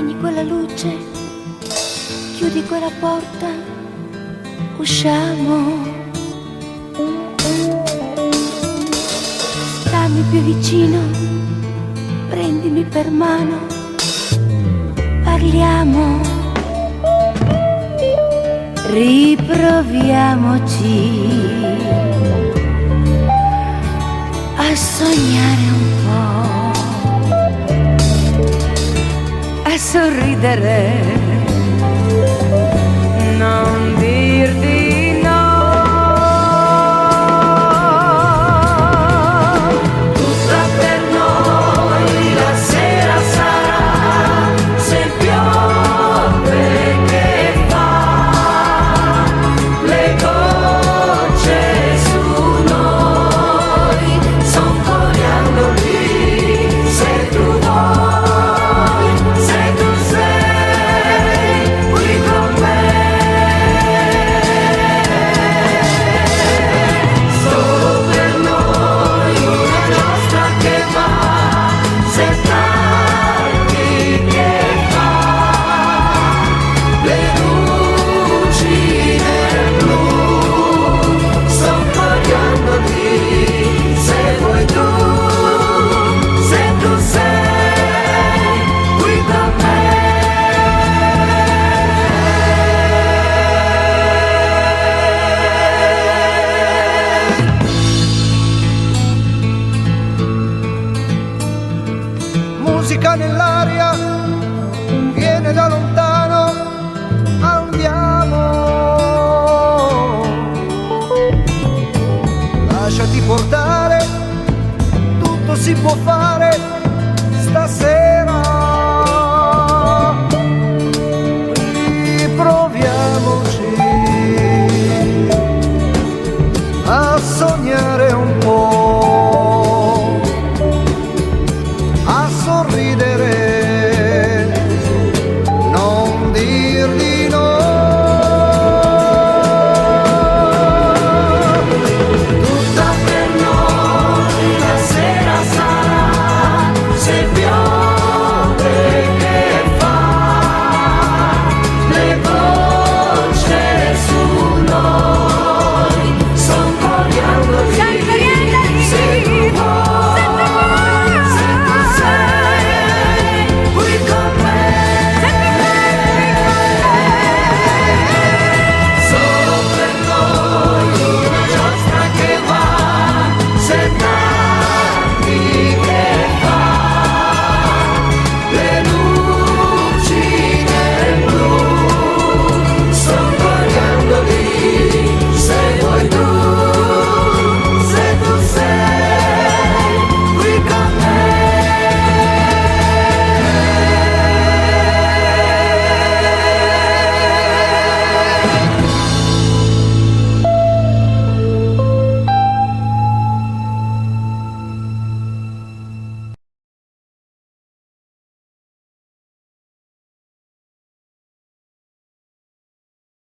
spegni quella luce, chiudi quella porta, usciamo. Stammi più vicino, prendimi per mano, parliamo, riproviamoci a sognare un po', a sorridere, non dir di no. Tutta per noi la sera sarà, se piove che fa, le gocce su noi son coriandoli, se tu vuoi, se tu sei qui con me. Solo per noi una giostra che va, se tardi che fa, le luci nel blu son coriandoli, se vuoi tu, se tu sei qui con me. Musica nell'aria, viene da lontano, andiamo. Lasciati portare, tutto si può fare stasera. Riproviamoci a sognare un po'.